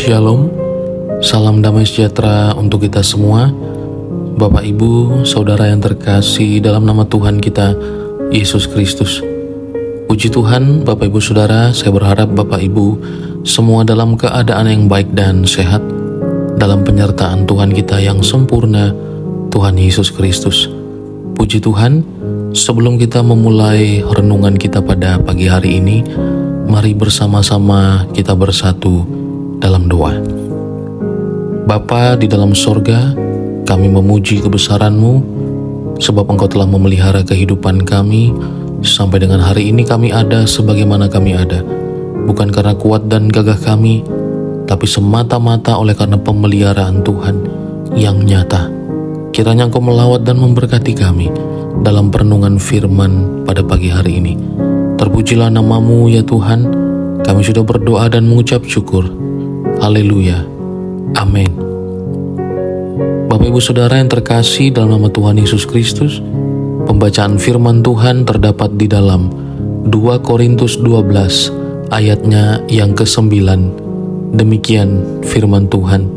Shalom, salam damai sejahtera untuk kita semua. Bapak, Ibu, Saudara yang terkasih dalam nama Tuhan kita, Yesus Kristus. Puji Tuhan, Bapak, Ibu, Saudara, saya berharap Bapak, Ibu, semua dalam keadaan yang baik dan sehat, dalam penyertaan Tuhan kita yang sempurna, Tuhan Yesus Kristus. Puji Tuhan, sebelum kita memulai renungan kita pada pagi hari ini, mari bersama-sama kita bersatu dalam doa. Bapa di dalam sorga, kami memuji kebesaran-Mu, sebab Engkau telah memelihara kehidupan kami, sampai dengan hari ini kami ada sebagaimana kami ada, bukan karena kuat dan gagah kami, tapi semata-mata oleh karena pemeliharaan Tuhan yang nyata. Kiranya Engkau melawat dan memberkati kami dalam perenungan firman pada pagi hari ini. Terpujilah nama-Mu ya Tuhan, kami sudah berdoa dan mengucap syukur. Haleluya, amin. Bapak, Ibu, Saudara yang terkasih dalam nama Tuhan Yesus Kristus, pembacaan firman Tuhan terdapat di dalam 2 Korintus 12 ayatnya yang ke-9. Demikian firman Tuhan.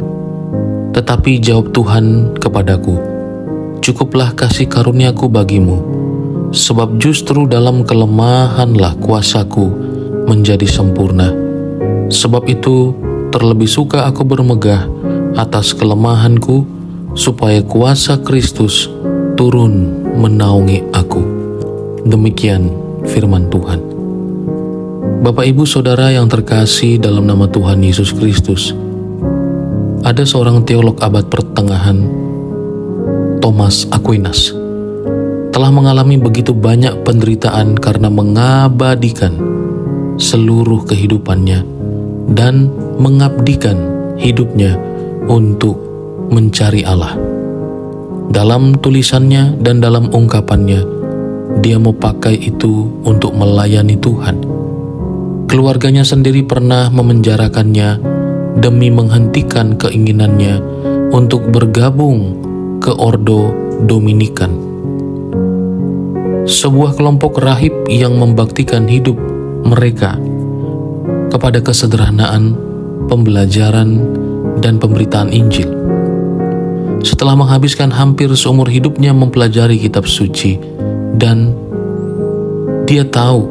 Tetapi jawab Tuhan kepadaku, cukuplah kasih karuniaku bagimu, sebab justru dalam kelemahanlah kuasaku menjadi sempurna. Sebab itu terlebih suka aku bermegah atas kelemahanku, supaya kuasa Kristus turun menaungi aku. Demikian firman Tuhan. Bapak, Ibu, Saudara yang terkasih dalam nama Tuhan Yesus Kristus, ada seorang teolog abad pertengahan, Thomas Aquinas, telah mengalami begitu banyak penderitaan karena mengabadikan seluruh kehidupannya dan mengabdikan hidupnya untuk mencari Allah. Dalam tulisannya dan dalam ungkapannya, dia mau pakai itu untuk melayani Tuhan. Keluarganya sendiri pernah memenjarakannya demi menghentikan keinginannya untuk bergabung ke Ordo Dominikan, sebuah kelompok rahib yang membaktikan hidup mereka kepada kesederhanaan, pembelajaran, dan pemberitaan Injil. Setelah menghabiskan hampir seumur hidupnya mempelajari kitab suci, dan dia tahu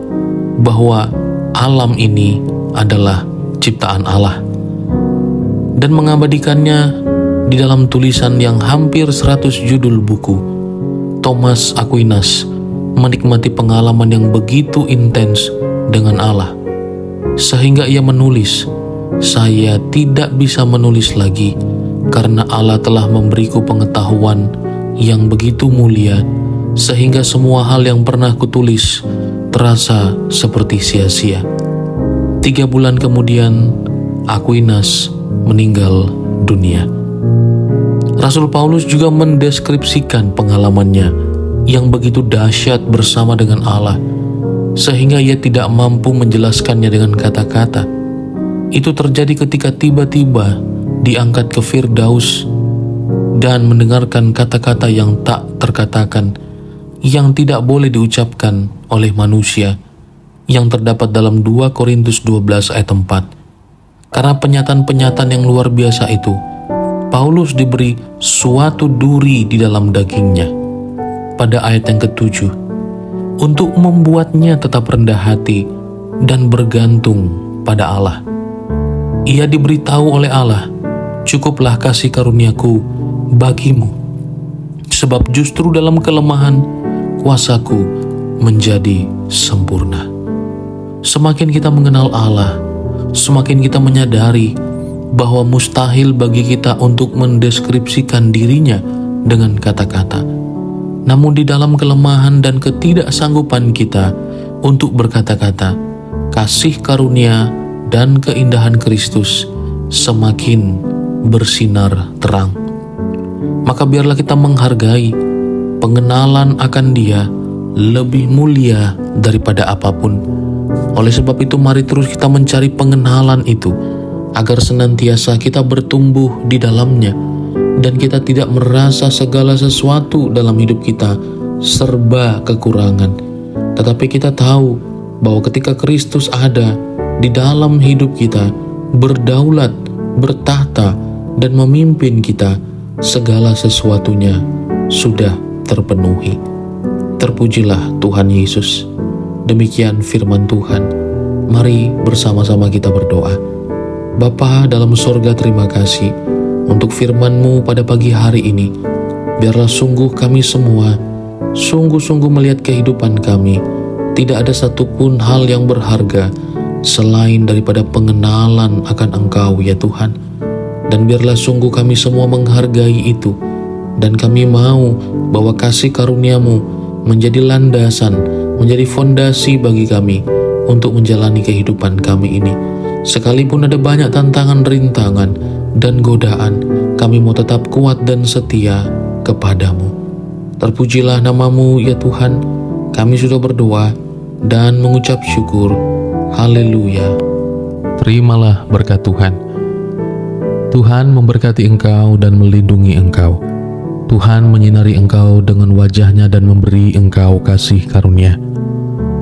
bahwa alam ini adalah ciptaan Allah, dan mengabadikannya di dalam tulisan yang hampir 100 judul buku, Thomas Aquinas menikmati pengalaman yang begitu intens dengan Allah, sehingga ia menulis, "Saya tidak bisa menulis lagi karena Allah telah memberiku pengetahuan yang begitu mulia, sehingga semua hal yang pernah kutulis terasa seperti sia-sia." 3 bulan kemudian, Aquinas meninggal dunia. Rasul Paulus juga mendeskripsikan pengalamannya yang begitu dahsyat bersama dengan Allah, sehingga ia tidak mampu menjelaskannya dengan kata-kata. Itu terjadi ketika tiba-tiba diangkat ke Firdaus dan mendengarkan kata-kata yang tak terkatakan, yang tidak boleh diucapkan oleh manusia, yang terdapat dalam 2 Korintus 12 ayat 4. Karena penyataan-penyataan yang luar biasa itu, Paulus diberi suatu duri di dalam dagingnya pada ayat yang ke-7, untuk membuatnya tetap rendah hati dan bergantung pada Allah. Ia diberitahu oleh Allah, cukuplah kasih karuniaku bagimu, sebab justru dalam kelemahan kuasaku menjadi sempurna. Semakin kita mengenal Allah, semakin kita menyadari bahwa mustahil bagi kita untuk mendeskripsikan dirinya dengan kata-kata. Namun di dalam kelemahan dan ketidaksanggupan kita untuk berkata-kata, kasih karunia dan keindahan Kristus semakin bersinar terang. Maka biarlah kita menghargai pengenalan akan Dia lebih mulia daripada apapun. Oleh sebab itu, mari terus kita mencari pengenalan itu, agar senantiasa kita bertumbuh di dalamnya, dan kita tidak merasa segala sesuatu dalam hidup kita serba kekurangan. Tetapi kita tahu bahwa ketika Kristus ada di dalam hidup kita, berdaulat, bertahta, dan memimpin kita, segala sesuatunya sudah terpenuhi. Terpujilah Tuhan Yesus. Demikian firman Tuhan. Mari bersama-sama kita berdoa. Bapa dalam sorga, terima kasih untuk firman-Mu pada pagi hari ini. Biarlah sungguh kami semua sungguh-sungguh melihat kehidupan kami, tidak ada satupun hal yang berharga selain daripada pengenalan akan Engkau ya Tuhan. Dan biarlah sungguh kami semua menghargai itu, dan kami mau bahwa kasih karunia-Mu menjadi landasan, menjadi fondasi bagi kami untuk menjalani kehidupan kami ini. Sekalipun ada banyak tantangan, rintangan, dan godaan, kami mau tetap kuat dan setia kepadamu. Terpujilah nama-Mu ya Tuhan. Kami sudah berdoa dan mengucap syukur. Haleluya. Terimalah berkat Tuhan. Tuhan memberkati engkau dan melindungi engkau. Tuhan menyinari engkau dengan wajah-Nya dan memberi engkau kasih karunia.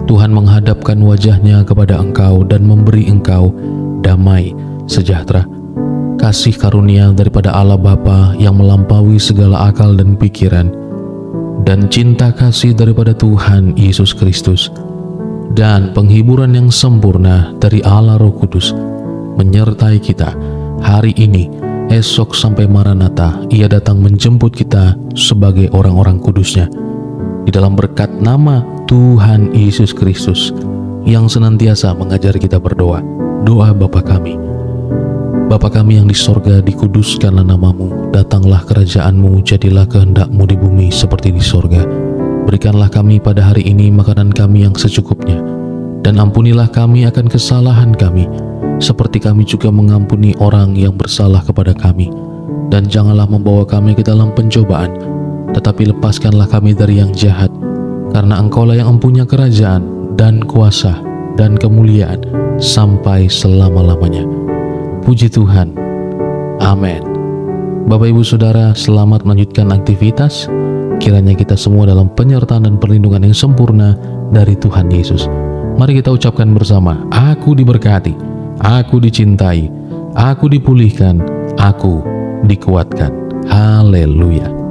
Tuhan menghadapkan wajah-Nya kepada engkau dan memberi engkau damai sejahtera. Kasih karunia daripada Allah Bapa yang melampaui segala akal dan pikiran, dan cinta kasih daripada Tuhan Yesus Kristus, dan penghiburan yang sempurna dari Allah Roh Kudus menyertai kita hari ini, esok sampai Maranatha. Ia datang menjemput kita sebagai orang-orang kudus-Nya. Di dalam berkat nama Tuhan Yesus Kristus yang senantiasa mengajari kita berdoa. Doa Bapa kami. Bapa kami yang di sorga, dikuduskanlah nama-Mu, datanglah kerajaan-Mu, jadilah kehendak-Mu di bumi seperti di sorga. Berikanlah kami pada hari ini makanan kami yang secukupnya, dan ampunilah kami akan kesalahan kami, seperti kami juga mengampuni orang yang bersalah kepada kami. Dan janganlah membawa kami ke dalam pencobaan, tetapi lepaskanlah kami dari yang jahat, karena Engkau-lah yang mempunyai kerajaan dan kuasa dan kemuliaan sampai selama-lamanya. Puji Tuhan. Amin. Bapak Ibu Saudara, selamat melanjutkan aktivitas. Kiranya kita semua dalam penyertaan dan perlindungan yang sempurna dari Tuhan Yesus. Mari kita ucapkan bersama, aku diberkati, aku dicintai, aku dipulihkan, aku dikuatkan. Haleluya.